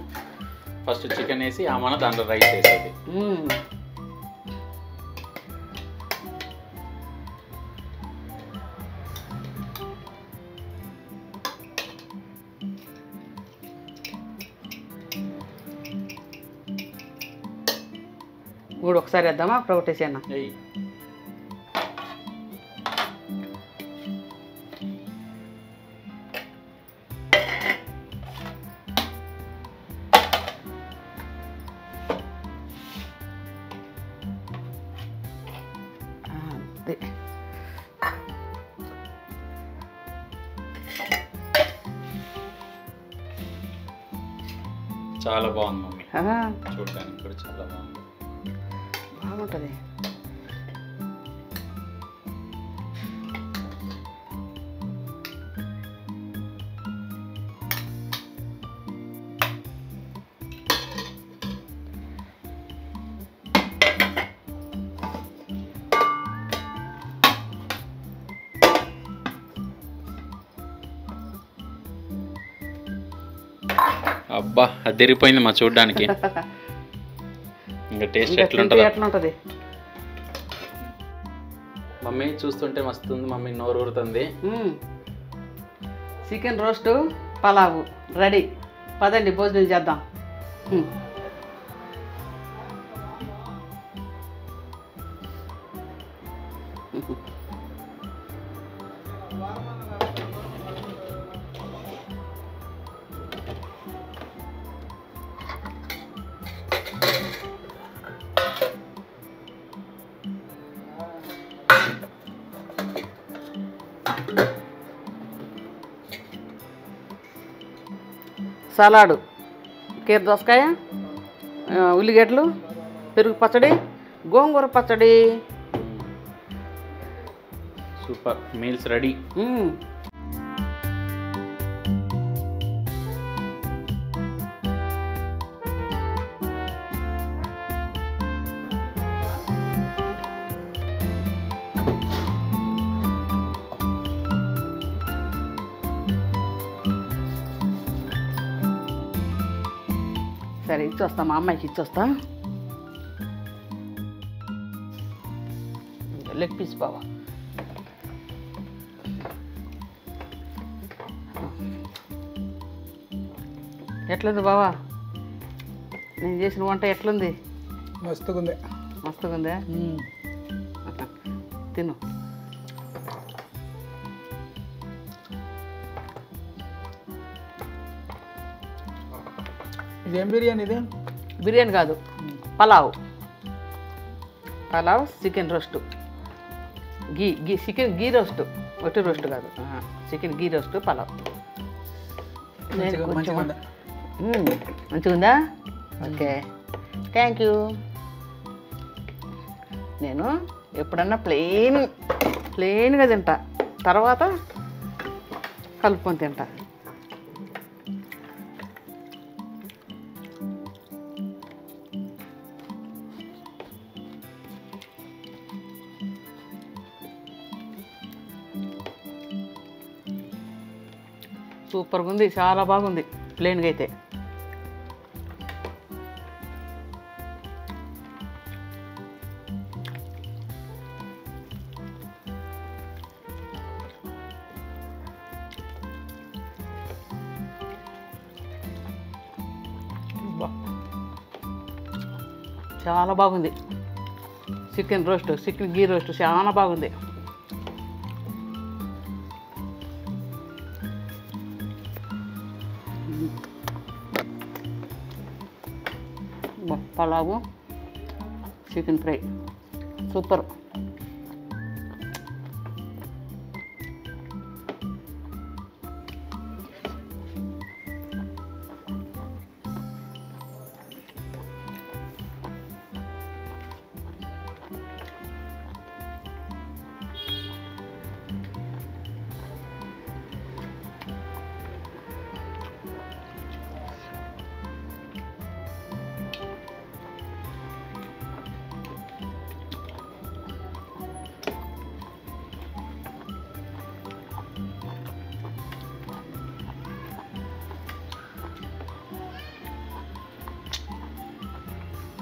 ఫస్ట్ చికెన్ వేసి దాంట్లో రైస్ వేసేది. మూడు ఒకసారి వేద్దామా? అప్పుడు ఒకటి వేసేనా? చాలా బాగుంది మమ్మీ, చూడడానికి కూడా చాలా బాగుంది. బాగుంటుంది. అబ్బా అదిరిపోయింది మా చూడడానికి. ఇంకా టేస్ట్ ఎట్లుంటది మమ్మీ? చూస్తుంటే మస్తు ఉంది మమ్మీ, నోరు ఊరుతుంది. Chicken roast pulao ready. పదండి భోజనం చేద్దాం. సలాడు, కీర దోసకాయ, ఉల్లిగడ్డలు, పెరుగు పచ్చడి, గోంగూర పచ్చడి. Super meals ready. సరే ఇచ్చొస్తా, మా అమ్మాయికి ఇచ్చొస్తా. లెగ్ పీస్ బావా. ఎట్లుంది బావా? నేను చేసిన వంట ఎట్లుంది? మస్తుగా ఉంది. మస్తుగా ఉందా? తిను. ఇదేం బిర్యానీ ఇది? బిర్యానీ కాదు, pulao. Pulao chicken roast, chicken ghee roast, ఒట్టి రోస్ట్ కాదు, చికెన్ గీ రోస్ట్ పలావ్. మంచిగా ఉంది. మంచిగా ఉందా? Okay, thank you. నేను ఎప్పుడన్నా ప్లెయిన్గా తింటా, తర్వాత కలుపుకొని తింటా. సూపర్గా ఉంది, చాలా బాగుంది ప్లెయిన్గా అయితే. చాలా బాగుంది. Chicken roast, chicken ghee roast చాలా బాగుంది. Pulao, chicken fry super.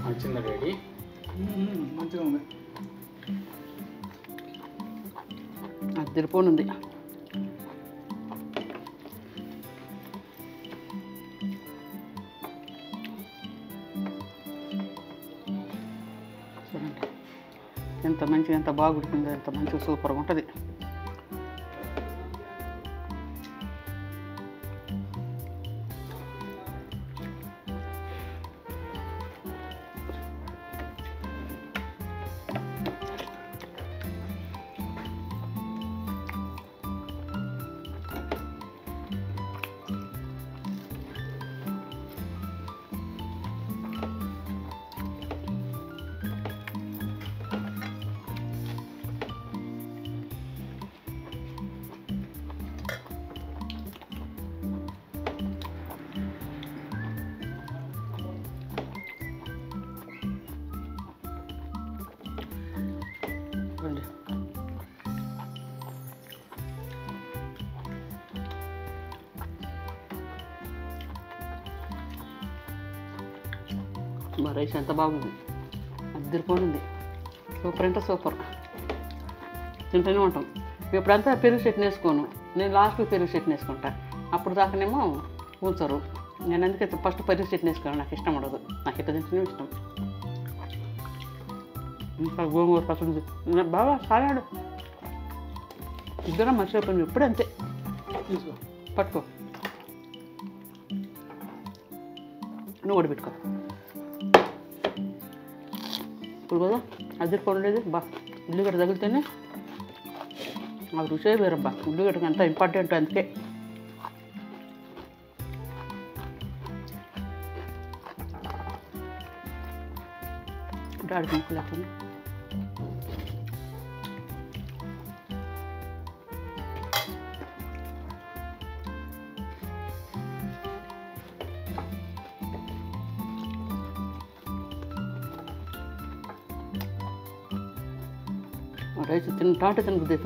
వచ్చిందా డాడీ? మంచిగా ఉంది. అది తిరిపోనుంది. చూడండి ఎంత మంచిగా, ఎంత బాగా ఉడికిందో, ఎంత మంచిగా సూపర్గా ఉంటుంది. చూడండి మా రైస్ ఎంత బాగుంది, అద్దరిపోయింది. సూపర్ అంటే సూపర్. తింటూనే ఉంటాం. ఎప్పుడంతా పెరుగు చట్నీ వేసుకోను, నేను లాస్ట్కి పెరుగు చట్నీ వేసుకుంటా. అప్పుడు దాకానేమో ఉంచరు. నేను అందుకే ఫస్ట్ పెరుగు చట్నీ వేసుకోను, నాకు ఇష్టం ఉండదు. నాకు ఇట్లా తింటూనే ఇష్టం. ఇంకా గోంగూర పచ్చడి బాగా సాగాడు. ఇద్దరం మర్చిపోయి ఎప్పుడు అంతే. తీసుకో, పట్టుకో, నువ్వు కూడా పెట్టుకో. ఇప్పుడు కదా అద్దరిపోయి ఉండేది బా. ఉల్లిగడ్డ తగిలితేనే ఆ రుచే వేరబ్బా. ఉల్లిగడ్డకి అంత ఇంపార్టెంట్, అందుకే. డాడీ ముక్కు లేకుండా రైస్ తింటాంటే తినబుద్ధి.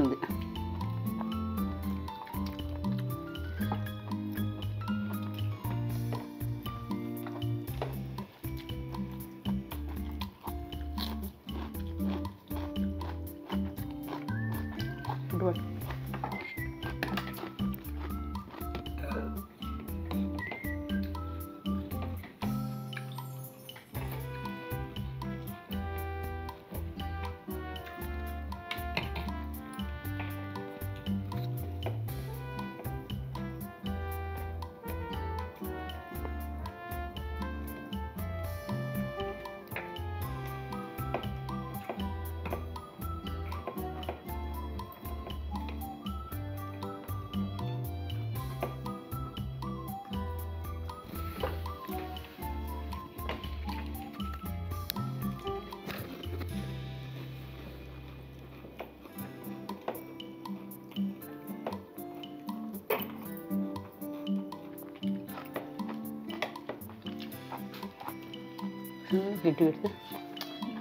గట్టి పెడితే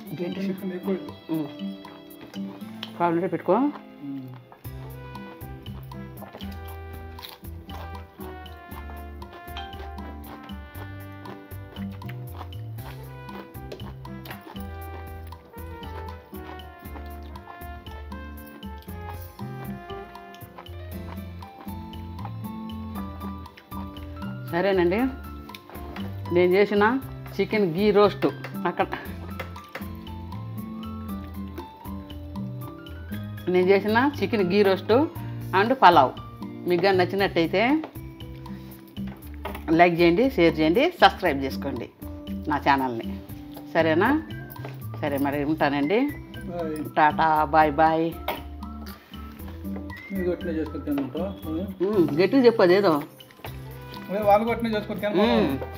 చికెన్ ఎక్కువ కావాలంటే పెట్టుకో. సరేనండి, నేను చేసిన చికెన్ గీ రోస్ట్ అక్కడ నేను చేసిన chicken ghee roast and pulao మీకు కానీ నచ్చినట్టయితే లైక్ చేయండి, షేర్ చేయండి, సబ్స్క్రైబ్ చేసుకోండి నా ఛానల్ని. సరేనా? సరే మరి ఉంటానండి. టాటా, బాయ్ బాయ్. మీరు కొట్టిన చేసుకొని తినమంటావా? గట్టిగా చెప్పదు ఏదో. అదే వాళ్ళు కొట్టిన చేసుకొని తినమంటావా?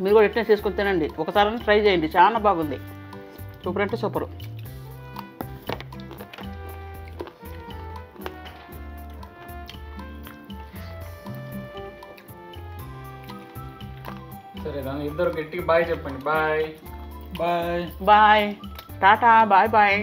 మీరు కూడా ఎట్లా చేసుకొని తినండి, ఒకసారి ట్రై చేయండి, చాలా బాగుంది. సూపర్ అంటే సూపరు. సరే దాని ఇద్దరు గట్టిగా బాయ్ చెప్పండి. బాయ్ బాయ్ బాయ్, టాటా, బాయ్ బాయ్.